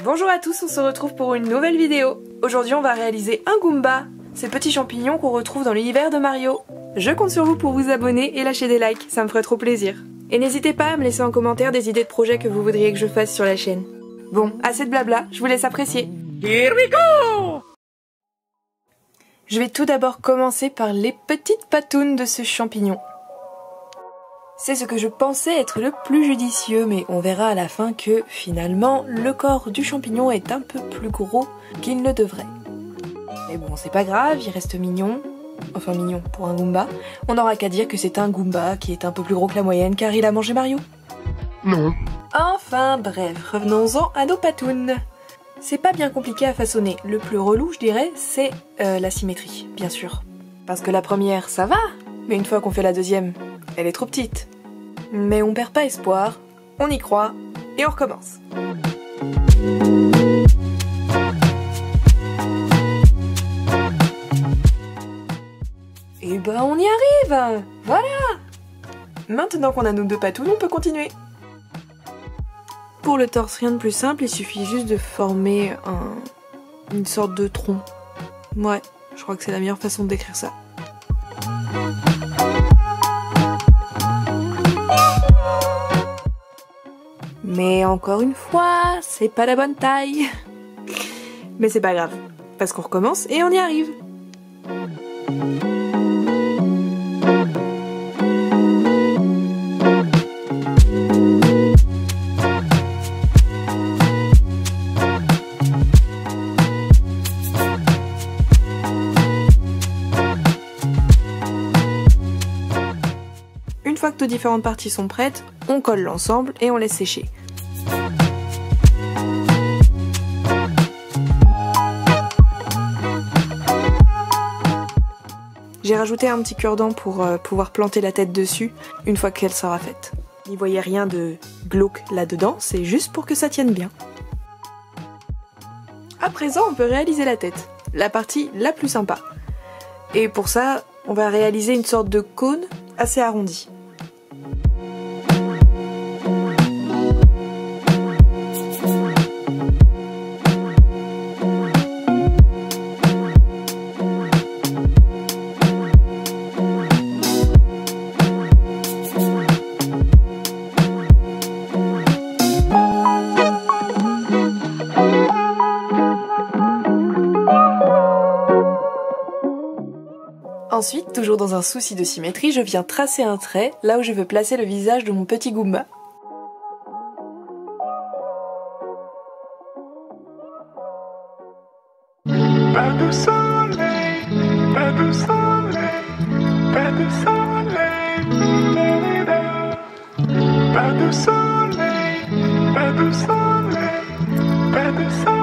Bonjour à tous, on se retrouve pour une nouvelle vidéo. Aujourd'hui on va réaliser un Goomba, ces petits champignons qu'on retrouve dans l'univers de Mario. Je compte sur vous pour vous abonner et lâcher des likes, ça me ferait trop plaisir. Et n'hésitez pas à me laisser en commentaire des idées de projets que vous voudriez que je fasse sur la chaîne. Bon, assez de blabla, je vous laisse apprécier. Here we go! Je vais tout d'abord commencer par les petites patounes de ce champignon. C'est ce que je pensais être le plus judicieux, mais on verra à la fin que, finalement, le corps du champignon est un peu plus gros qu'il ne devrait. Mais bon, c'est pas grave, il reste mignon. Enfin mignon pour un Goomba. On n'aura qu'à dire que c'est un Goomba qui est un peu plus gros que la moyenne car il a mangé Mario. Non. Enfin bref, revenons-en à nos patounes. C'est pas bien compliqué à façonner. Le plus relou, je dirais, c'est la symétrie, bien sûr. Parce que la première, ça va, mais une fois qu'on fait la deuxième, elle est trop petite. Mais on perd pas espoir, on y croit, et on recommence. Et ben on y arrive! Voilà! Maintenant qu'on a nos deux patounes, on peut continuer. Pour le torse, rien de plus simple, il suffit juste de former une sorte de tronc. Ouais, je crois que c'est la meilleure façon de décrire ça. Mais encore une fois, c'est pas la bonne taille. Mais c'est pas grave, parce qu'on recommence et on y arrive. Une fois que nos différentes parties sont prêtes, on colle l'ensemble et on laisse sécher. J'ai rajouté un petit cure-dent pour pouvoir planter la tête dessus une fois qu'elle sera faite. N'y voyez rien de glauque là-dedans, c'est juste pour que ça tienne bien. À présent, on peut réaliser la tête, la partie la plus sympa. Et pour ça, on va réaliser une sorte de cône assez arrondi. Ensuite, toujours dans un souci de symétrie, je viens tracer un trait là où je veux placer le visage de mon petit Goomba. Pas de soleil, pas de soleil, pas de soleil, pas de soleil, pas de soleil, pas de soleil.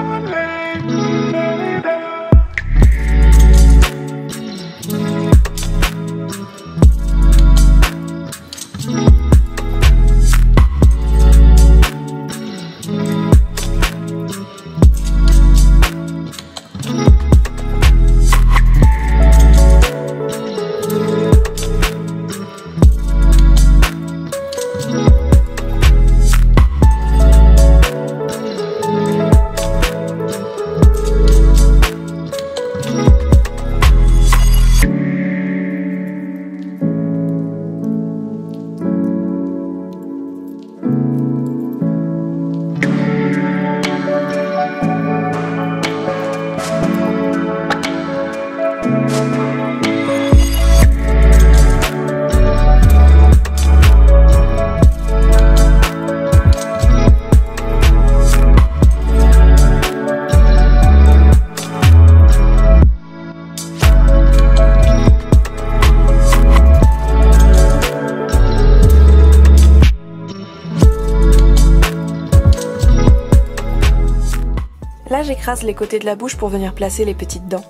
Là, j'écrase les côtés de la bouche pour venir placer les petites dents.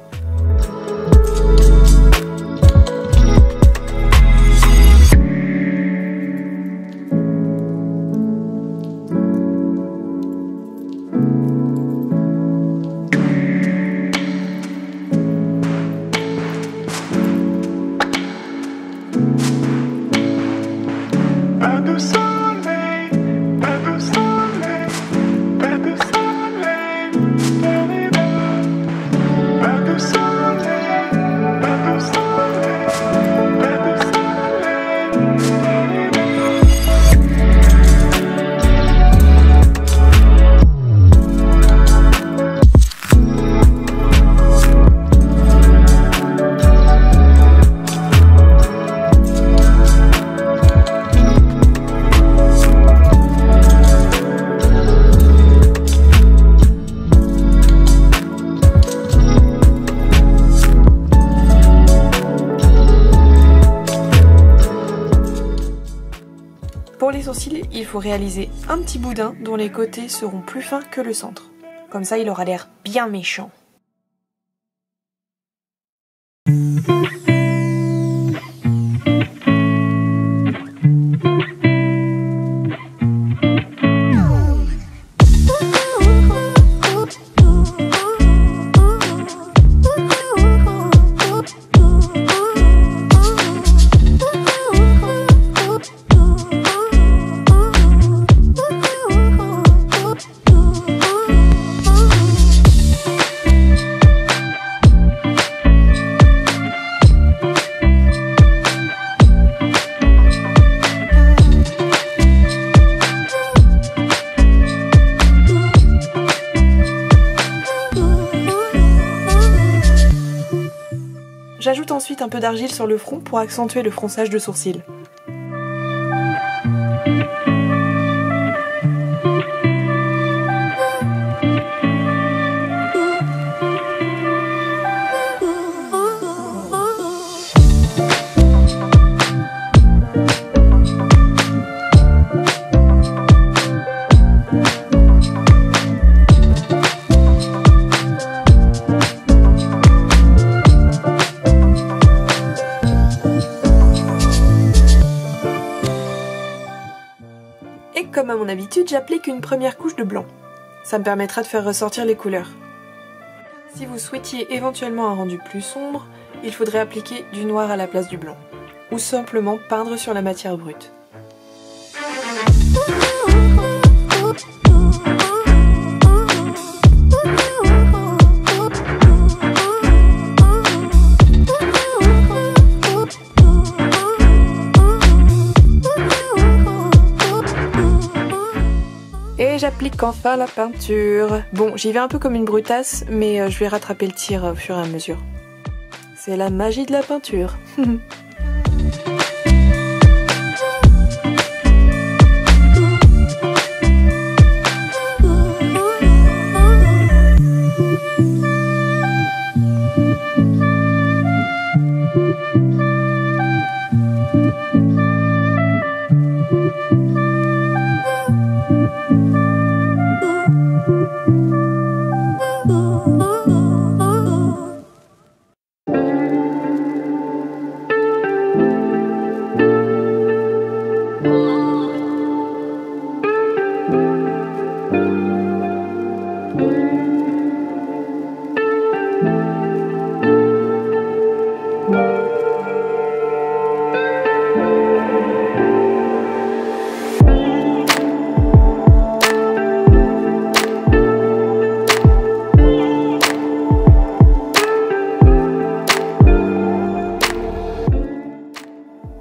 Pour les sourcils, il faut réaliser un petit boudin dont les côtés seront plus fins que le centre. Comme ça, il aura l'air bien méchant. J'ajoute ensuite un peu d'argile sur le front pour accentuer le fronçage de sourcils. Et comme à mon habitude, j'applique une première couche de blanc. Ça me permettra de faire ressortir les couleurs. Si vous souhaitiez éventuellement un rendu plus sombre, il faudrait appliquer du noir à la place du blanc. Ou simplement peindre sur la matière brute. Et j'applique enfin la peinture. Bon, j'y vais un peu comme une brutasse, mais je vais rattraper le tir au fur et à mesure. C'est la magie de la peinture.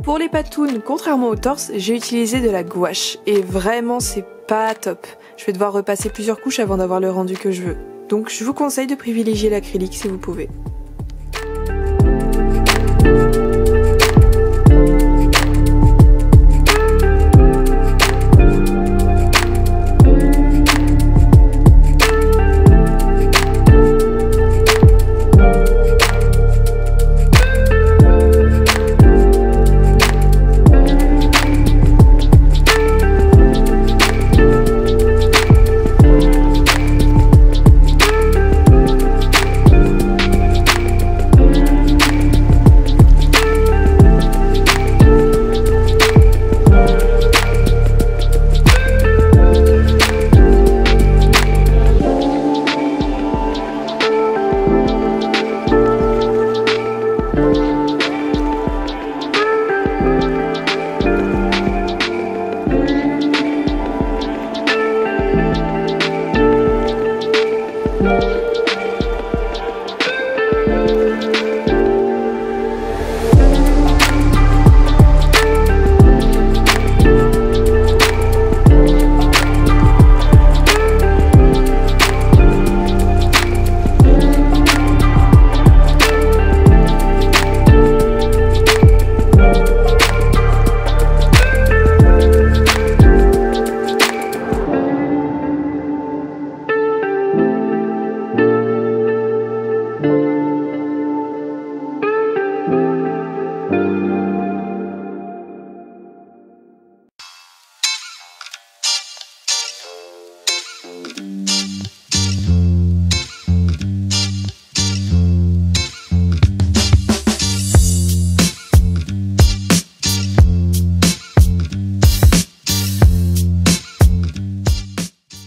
Pour les patounes, contrairement au torse, j'ai utilisé de la gouache et vraiment c'est pas top. Je vais devoir repasser plusieurs couches avant d'avoir le rendu que je veux. Donc je vous conseille de privilégier l'acrylique si vous pouvez.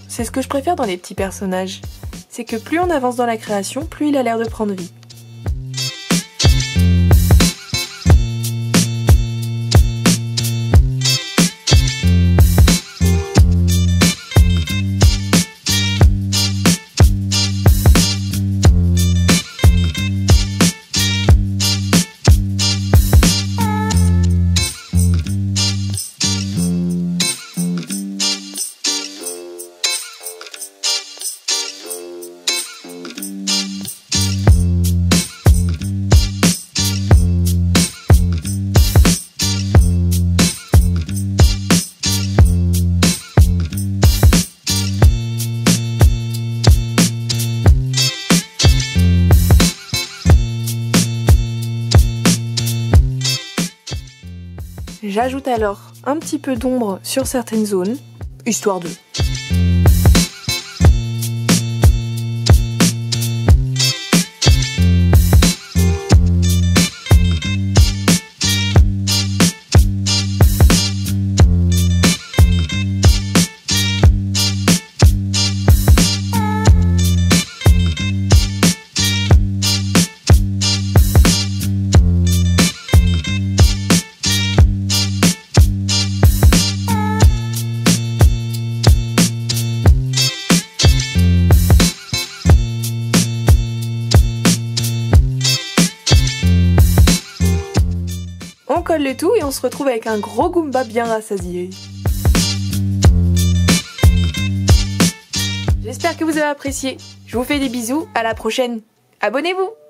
C'est ce que je préfère dans les petits personnages. C'est que plus on avance dans la création, plus il a l'air de prendre vie. J'ajoute alors un petit peu d'ombre sur certaines zones, histoire de... On colle le tout et on se retrouve avec un gros Goomba bien rassasié. J'espère que vous avez apprécié. Je vous fais des bisous, à la prochaine. Abonnez-vous!